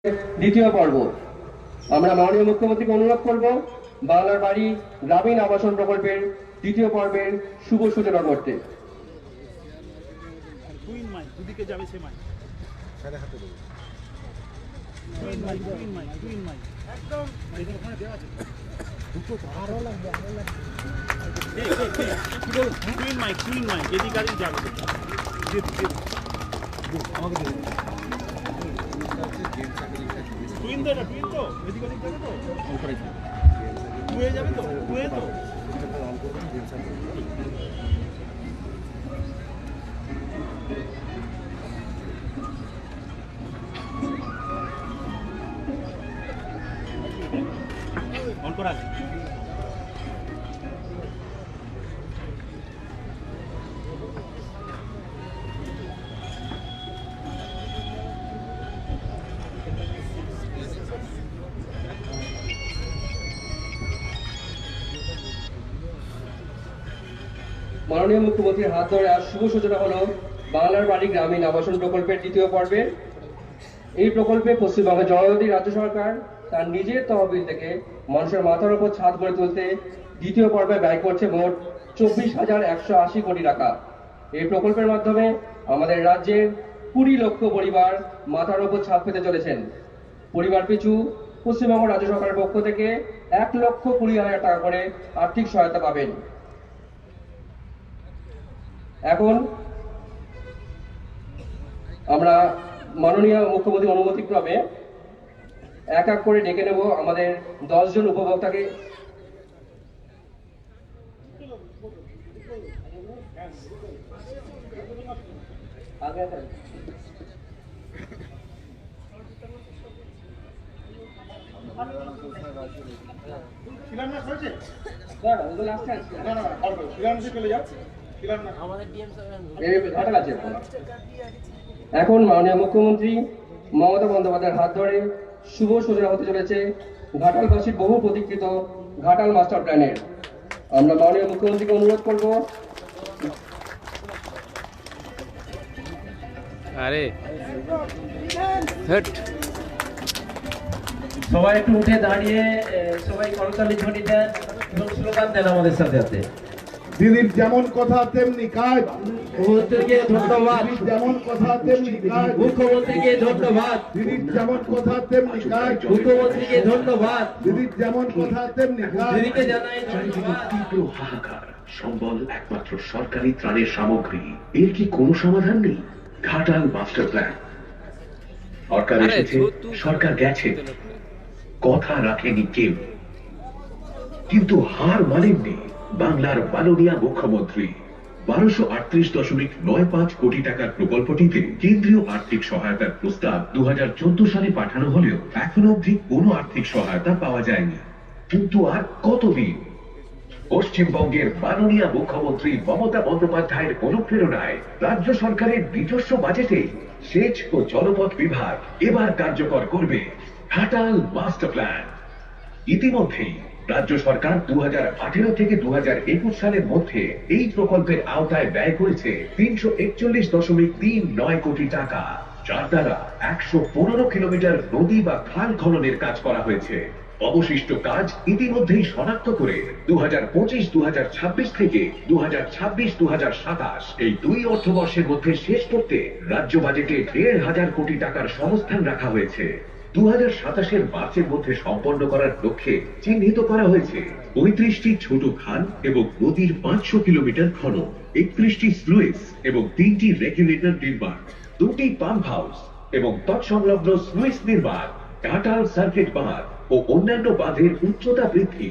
দ্বিতীয় পর্ব। আমরা মাননীয় মুখ্যমন্ত্রীকে অনুরোধ করব বাংলার বাড়ি গ্রামীণ আবাসন প্রকল্পের দ্বিতীয় পর্বের শুভ সূচনা করতে। মাননীয় মুখ্যমন্ত্রীর হাত ধরে আজ শুভ সূচনা হলো বাংলার বাড়ি গ্রামীণ আবাসন প্রকল্পের দ্বিতীয় পর্বের। এই প্রকল্পে পশ্চিমবঙ্গের জনজাতি রাজ্য সরকার তার নিজের তহবিল থেকে মানুষের মাথার উপর ছাদ গড়ে তুলতে দ্বিতীয় পর্বে ব্যয় করছে মোট 24,180 কোটি টাকা। এই প্রকল্পের মাধ্যমে আমাদের রাজ্যের 20 লক্ষ পরিবার মাথার উপর ছাদ পেতে চলেছেন। পরিবার পিছু পশ্চিমবঙ্গ রাজ্য সরকারের পক্ষ থেকে 1,20,000 টাকা করে আর্থিক সহায়তা পাবেন। এখন আমরা মাননীয় মুখ্যমন্ত্রীর অনুমতিক্রমে এক এক করে ডেকে নেব আমাদের 10 জন উপভোক্তাকে। এখন মাননীয় মুখ্যমন্ত্রী মমতা বন্দ্যোপাধ্যায়ের হাত ধরে শুভ সূচনা হতে চলেছে ঘাটালবাসীর বহু প্রতীক্ষিত ঘাটাল মাস্টার প্ল্যানের। আমরা মাননীয় মুখ্যমন্ত্রীকে অনুরোধ করব সবাই একটু উঠে দাঁড়িয়ে সবাই করতালি ধ্বনি দেন এবং স্লোগান দেন আমাদের সাথে সাথে। দিদির যেমন কথা তেমনি কাজ। মুখ্যমন্ত্রীকে ধন্যবাদ। যেমন কথা তেমনি কাজ। মুখ্যমন্ত্রীকে ধন্যবাদ। দিদির যেমন কথা তেমনি কাজ। মুখ্যমন্ত্রীকে ধন্যবাদ। দিদির যেমন কথা তেমনি কাজ। দিদিকে জানাই ধন্যবাদ। তীব্র হাহাকার, সম্বল একমাত্র সরকারি ত্রাণের সামগ্রী, এর কি কোনো সমাধান নেই? Ghatal master plan. সরকার এসেছে, সরকার গেছে, কথা রাখেনি কেউ। কিন্তু হার মানেননি বাংলার মাননীয় মুখ্যমন্ত্রী। 1238.95 কোটি টাকার প্রকল্পটিতে কেন্দ্রীয় আর্থিক সহায়তার প্রস্তাব 2014 সালে পাঠানো হলেও এখনো অবধি কোনো আর্থিক সহায়তা পাওয়া যায়নি। কিন্তু আর কতদিন? পশ্চিমবঙ্গের মাননীয় মুখ্যমন্ত্রী মমতা বন্দ্যোপাধ্যায়ের অনুপ্রেরণায় রাজ্য সরকারের নিজস্ব বাজেটে সেচ ও জলপথ বিভাগ এবার কার্যকর করবে ঘাটাল মাস্টার প্ল্যান। ইতিমধ্যেই রাজ্য সরকার 2018 থেকে 2021 সালের মধ্যে এই প্রকল্পের আওতায় ব্যয় করেছে 341.39 কোটি টাকা, যার দ্বারা 115 কিলোমিটার নদী বা খাল খননের কাজ করা হয়েছে। অবশিষ্ট কাজ ইতিমধ্যেই শনাক্ত করে 2025-2026 থেকে 2026-2027 এই দুই অর্থবর্ষের মধ্যে শেষ করতে রাজ্য বাজেটে 1,500 কোটি টাকার সংস্থান রাখা হয়েছে। 2027 মার্চের মধ্যে সম্পন্ন করার লক্ষ্যে চিহ্নিত করা হয়েছে 35টি ছোট খাল এবং নদীর 500 কিলোমিটার খনন, 31টি স্লুইস এবং 3টি রেগুলেটর নির্মাণ, 2টি পাম্প হাউস এবং তৎসংলগ্ন স্লুইস নির্মাণ, ঘাটাল সার্কিট বাঁধ ও অন্যান্য বাঁধের উচ্চতা বৃদ্ধি,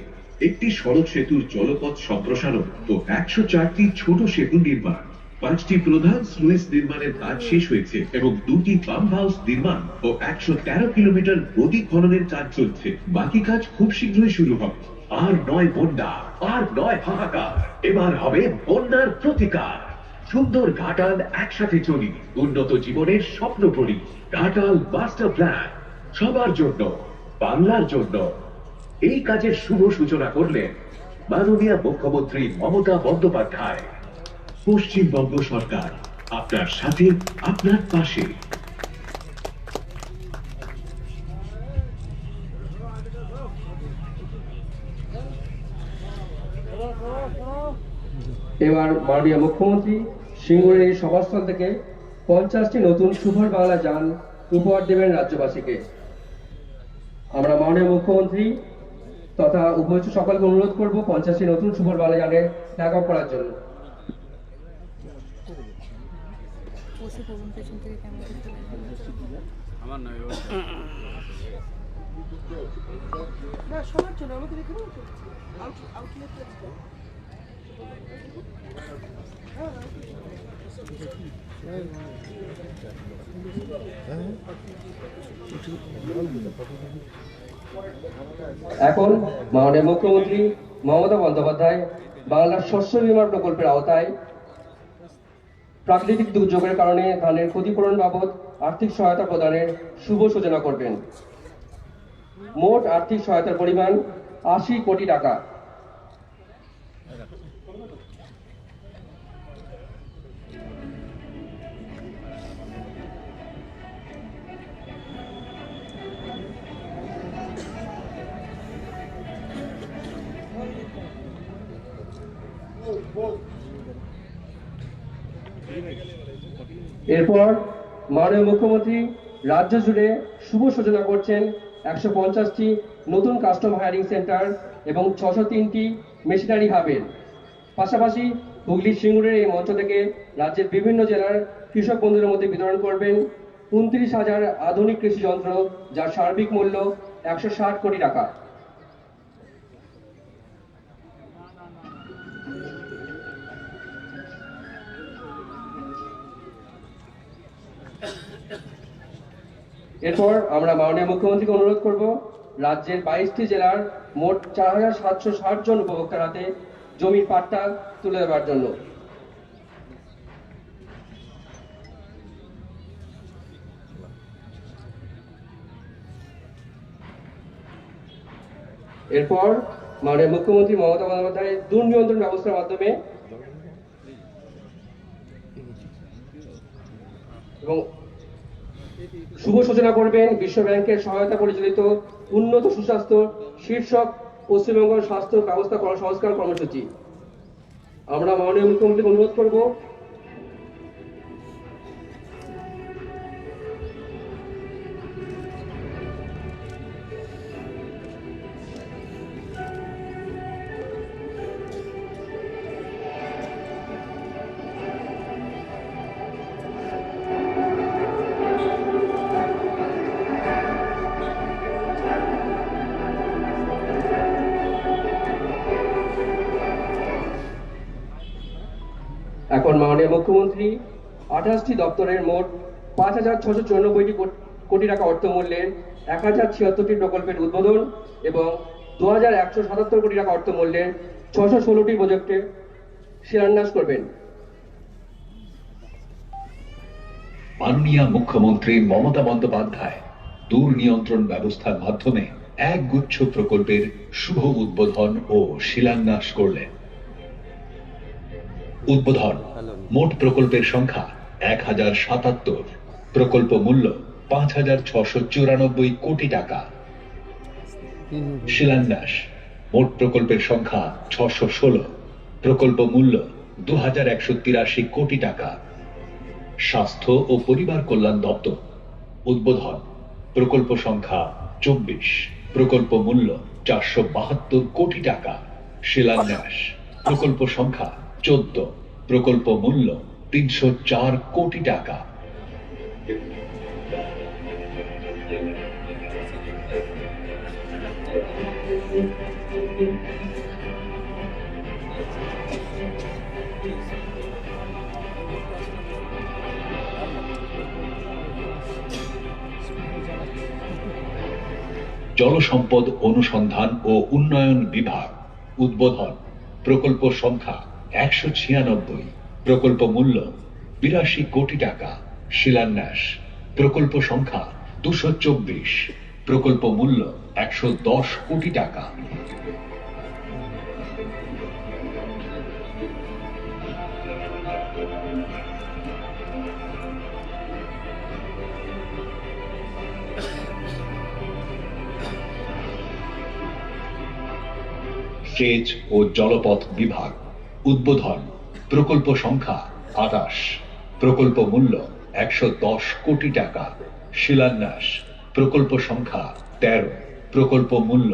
একটি সড়ক সেতুর জলপথ সম্প্রসারণ ও 104টি ছোট সেতু নির্মাণ, 5টি প্রধান স্লুইস নির্মাণের কাজ শেষ হয়েছে এবং 2টি পাম্প হাউস নির্মাণ ও 113 কিলোমিটার নদী খননের কাজ চলছে। বাকি কাজ খুব শীঘ্রই শুরু হবে। আর নয় বন্যা, আর নয় হাহাকার, এবার হবে বন্যার প্রতিকার। সুন্দর ঘাটাল একসাথে চলি, উন্নত জীবনের স্বপ্ন পড়ি। ঘাটাল মাস্টার প্ল্যান, সবার জন্য, বাংলার জন্য। এই কাজের শুভ সূচনা করলেন মাননীয় মুখ্যমন্ত্রী মমতা বন্দ্যোপাধ্যায়। পশ্চিমবঙ্গ সরকার আপনার সাথে, আপনার পাশে। এবার মাননীয় মুখ্যমন্ত্রী সিঙ্গুরের এই সভাস্থল থেকে 50টি নতুন সুফল বাংলা যান উপহার দেবেন রাজ্যবাসীকে। আমরা মাননীয় মুখ্যমন্ত্রী তথা উপস্থিত সকলকে অনুরোধ করব 50টি নতুন সুফল বাংলা যানের ফ্ল্যাগ অফ করার জন্য। এখন মাননীয় মুখ্যমন্ত্রী মমতা বন্দ্যোপাধ্যায় বাংলার শস্য বীমা প্রকল্পের আওতায় প্রাকৃতিক দুর্যোগের কারণে ধানের ক্ষতিপূরণ বাবদ আর্থিক সহায়তা প্রদানের শুভ সূচনা করবেন। মোট আর্থিক সহায়তার পরিমাণ 80 কোটি টাকা। এরপর মাননীয় মুখ্যমন্ত্রী রাজ্য জুড়ে শুভ সূচনা করছেন 150টি নতুন কাস্টম হায়ারিং সেন্টার এবং 603টি মেশিনারি হাবের। পাশাপাশি হুগলি সিঙ্গুরের এই মঞ্চ থেকে রাজ্যের বিভিন্ন জেলার কৃষক বন্ধুদের মধ্যে বিতরণ করবেন 29,000 আধুনিক কৃষি যন্ত্র, যার সার্বিক মূল্য 160 কোটি টাকা। এরপর আমরা মাননীয় মুখ্যমন্ত্রীকে অনুরোধ করব রাজ্যের 22টি জেলার মোট 4,760 জন উপভোক্তার হাতে জমির পাট্টা তুলে দেওয়ার জন্য। এরপর মাননীয় মুখ্যমন্ত্রী মমতা বন্দ্যোপাধ্যায় দুর্নিয়ন্ত্রণ ব্যবস্থার মাধ্যমে এবং শুভ সূচনা করবেন বিশ্ব ব্যাংকের সহায়তা পরিচালিত উন্নত সুস্বাস্থ্য শীর্ষক পশ্চিমবঙ্গ স্বাস্থ্য ব্যবস্থা সংস্কার কর্মসূচি। আমরা মাননীয় মুখ্যমন্ত্রীকে অনুরোধ করব এখন মাননীয় মুখ্যমন্ত্রী 28টি দপ্তরের মোট 5,694 কোটি টাকা অর্থ মূল্যের 1,076টি প্রকল্পের উদ্বোধন এবং 2,177 কোটি টাকা অর্থ মূল্যের 616টি প্রজেক্টের শিলান্যাস করবেন। মাননীয় মুখ্যমন্ত্রী মমতা বন্দ্যোপাধ্যায় দুর্নিয়ন্ত্রণ ব্যবস্থার মাধ্যমে একগুচ্ছ প্রকল্পের শুভ উদ্বোধন ও শিলান্যাস করলেন। উদ্বোধন: মোট প্রকল্পের সংখ্যা 1077, প্রকল্প মূল্য 5,694 কোটি টাকা। শিলান্যাস: মোট প্রকল্পের সংখ্যা 616, প্রকল্প মূল্য 2,183 কোটি টাকা। স্বাস্থ্য ও পরিবার কল্যাণ দপ্তর। উদ্বোধন: প্রকল্প সংখ্যা 24, প্রকল্প মূল্য 472 কোটি টাকা। শিলান্যাস: প্রকল্প সংখ্যা 14, প্রকল্প মূল্য 304 কোটি টাকা। জলসম্পদ অনুসন্ধান ও উন্নয়ন বিভাগ। উদ্বোধন: প্রকল্প সংখ্যা 196, প্রকল্প মূল্য 82 কোটি টাকা। শিলান্যাস: প্রকল্প সংখ্যা 224, প্রকল্প মূল্য 110 কোটি টাকা। সেচ ও জলপথ বিভাগ। উদ্বোধন প্রকল্প সংখ্যা ২৮, প্রকল্প মূল্য ১১০ কোটি টাকা। শিলান্যাস প্রকল্প সংখ্যা ১৩, প্রকল্প মূল্য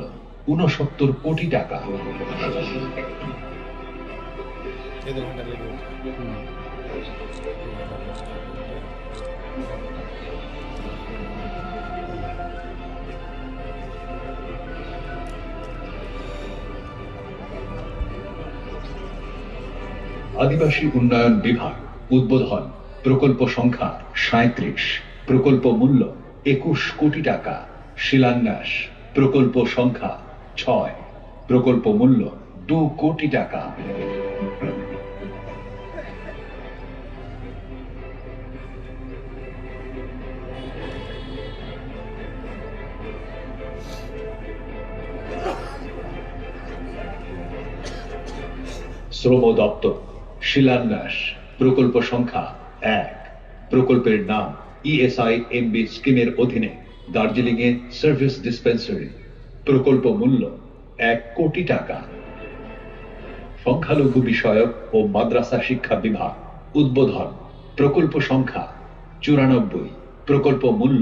৬৯ কোটি টাকা। আদিবাসী উন্নয়ন বিভাগ। উদ্বোধন প্রকল্প সংখ্যা ৩৭, প্রকল্প মূল্য ২১ কোটি টাকা। শিলান্যাস প্রকল্প সংখ্যা ৬, প্রকল্প মূল্য ২ কোটি টাকা। শ্রম দপ্তর। শিলান্যাস প্রকল্প সংখ্যা ১, প্রকল্পের নাম ESIMB স্কিমের অধীনে দার্জিলিং এ সার্ভিস ডিসপেন্সারি। প্রকল্প মূল্য ১ কোটি টাকা। সংখ্যালঘু বিষয়ক ও মাদ্রাসা শিক্ষা বিভাগ। উদ্বোধন প্রকল্প সংখ্যা ৯৪, প্রকল্প মূল্য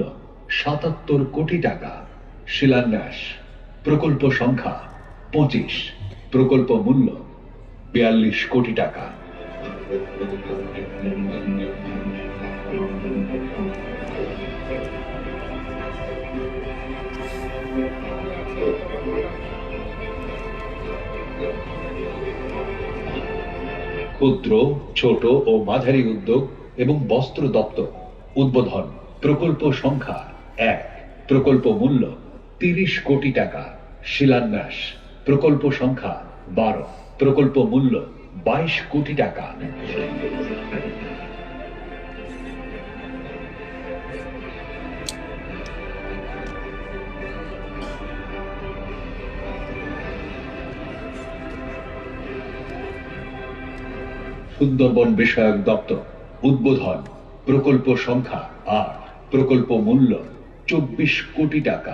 ৭৭ কোটি টাকা। শিলান্যাস প্রকল্প সংখ্যা ২৫, প্রকল্প মূল্য ৪২ কোটি টাকা। ক্ষুদ্র, ছোট ও মাঝারি উদ্যোগ এবং বস্ত্র দপ্তর। উদ্বোধন প্রকল্প সংখ্যা ১, প্রকল্প মূল্য ৩০ কোটি টাকা। শিলান্যাস প্রকল্প সংখ্যা ১২, প্রকল্প মূল্য ২২ কোটি টাকা। সুন্দরবন বিষয়ক দপ্তর। উদ্বোধন প্রকল্প সংখ্যা ৮, প্রকল্প মূল্য ২৪ কোটি টাকা।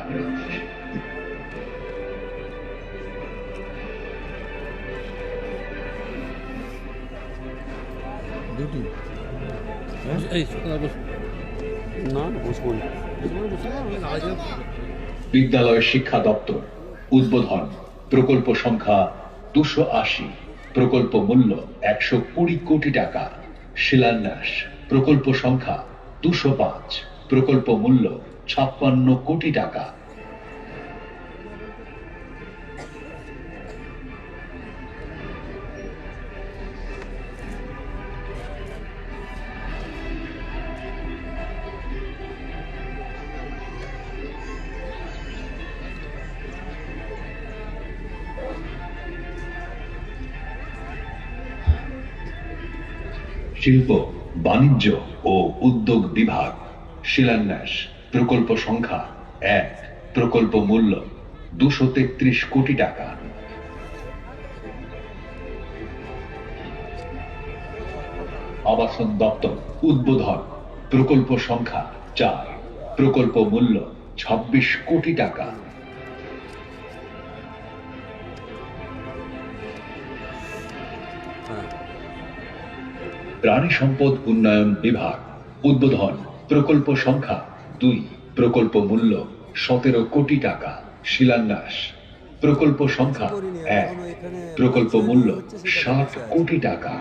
বিদ্যালয় শিক্ষা দপ্তর। উদ্বোধন প্রকল্প সংখ্যা ২৮০, প্রকল্প মূল্য ১২০ কোটি টাকা। শিলান্যাস প্রকল্প সংখ্যা ২০৫, প্রকল্প মূল্য ৫৬ কোটি টাকা। শিল্প, বাণিজ্য ও উদ্যোগ বিভাগ। শিলান্যাস প্রকল্প সংখ্যা ১, প্রকল্প মূল্য ২৩৩ কোটি টাকা। আবাসন দপ্তর। উদ্বোধন প্রকল্প সংখ্যা ৪, প্রকল্প মূল্য ২৬ কোটি টাকা। প্রাণী সম্পদ উন্নয়ন বিভাগ। উদ্বোধন প্রকল্প সংখ্যা ২, প্রকল্প মূল্য ১৭ কোটি টাকা। শিলান্যাস প্রকল্প সংখ্যা ১, প্রকল্প মূল্য ৬০ কোটি টাকা।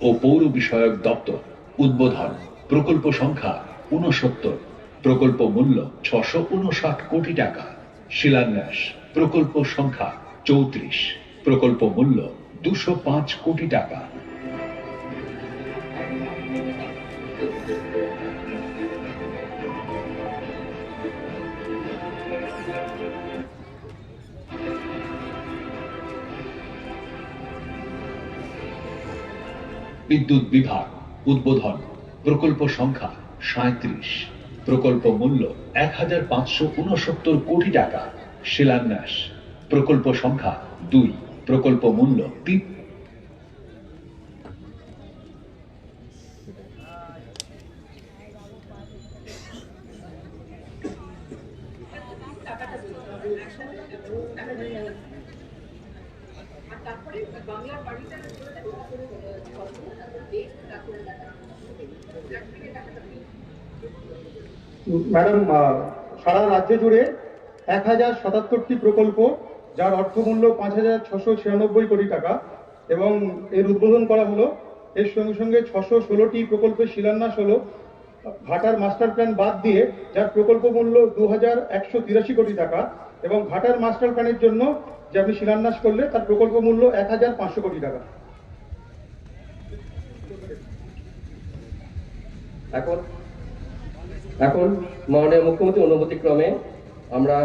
ও পৌর বিষয়ক দপ্তর। উদ্বোধন প্রকল্প সংখ্যা ৬৯, প্রকল্প মূল্য ৬৫৯ কোটি টাকা। শিলান্যাস প্রকল্প সংখ্যা ৩৪, প্রকল্প মূল্য ২০৫ কোটি টাকা। বিদ্যুৎ বিভাগ। উদ্বোধন প্রকল্প সংখ্যা ৩৭, প্রকল্প মূল্য ১৫৬৯ কোটি টাকা। শিলান্যাস প্রকল্প সংখ্যা ২, প্রকল্প মূল্য ৩। ম্যাডাম, সারা রাজ্য জুড়ে 1077টি প্রকল্প, যার অর্থমূল্য 5,696 কোটি টাকা, এবং এর উদ্বোধন করা হলো। এর সঙ্গে সঙ্গে 616টি প্রকল্পের শিলান্যাস হলো ঘাটার মাস্টার প্ল্যান বাদ দিয়ে, যার প্রকল্প মূল্য 2,183 কোটি টাকা, এবং ঘাটার মাস্টার প্ল্যানের জন্য যে আপনি শিলান্যাস করলে তার প্রকল্প মূল্য 1,500 কোটি টাকা। এখন এখন মাননীয় মুখ্যমন্ত্রী অনুমতিক্রমে আমরা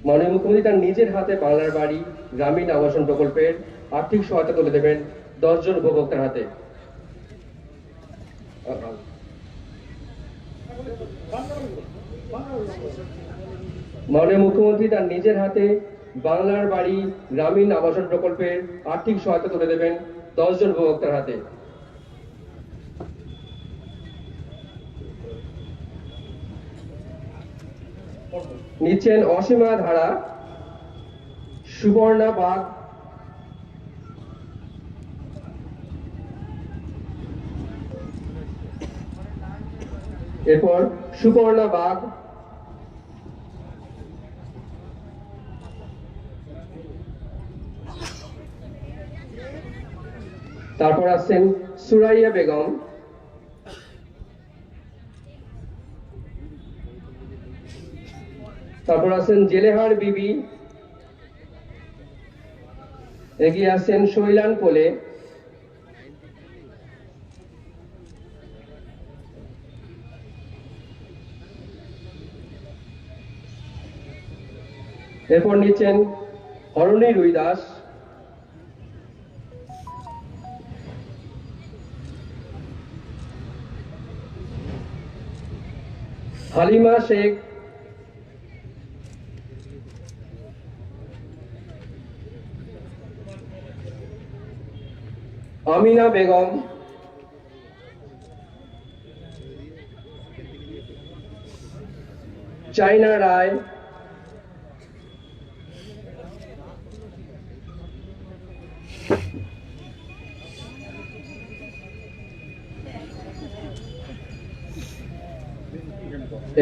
মাননীয় মুখ্যমন্ত্রী তার নিজের হাতে বাংলার বাড়ি গ্রামীণ আবাসন প্রকল্পের আর্থিক সহায়তা তুলে দেবেন 10 জন উপভোক্তার হাতে। মাননীয় মুখ্যমন্ত্রী তার নিজের হাতে বাংলার বাড়ি গ্রামীণ আবাসন প্রকল্পের আর্থিক সহায়তা তুলে দেবেন 10 জন উপভোক্তার হাতে। নিচ্ছেন অসীমা ধারা, সুবর্ণা বাগ, এরপর সুবর্ণা বাগ, তারপর আসছেন সুরাইয়া বেগম, তারপর আছেন জেলেহার বিবি, এগিয়ে আছেন শৈলান কোলে, এরপর নিচ্ছেন হরণী রুই দাস, হালিমা শেখ, আমিনা বেগম, চাইনা রায়,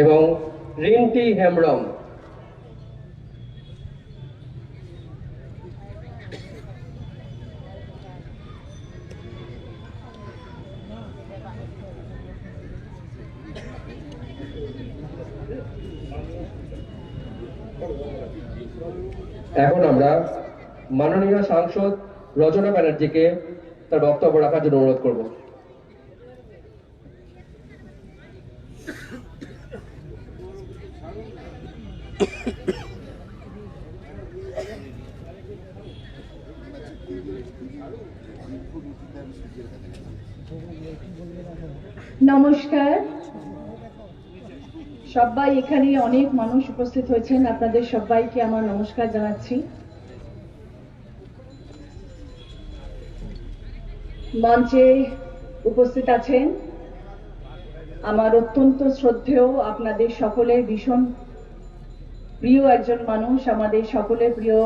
এবং রিন্টি হেমব্রম। এখন আমরা মাননীয় সাংসদ রচনা ব্যানার্জিকে তার বক্তব্য রাখার জন্য অনুরোধ করব। নমস্কার, সবাই এখানে অনেক মানুষ উপস্থিত হয়েছেন, আপনাদের সবাইকে আমার নমস্কার জানাচ্ছি। মঞ্চে উপস্থিত আছেন আমার অত্যন্ত শ্রদ্ধেয়, আপনাদের সকলের ভীষণ প্রিয় একজন মানুষ, আমাদের সকলের প্রিয়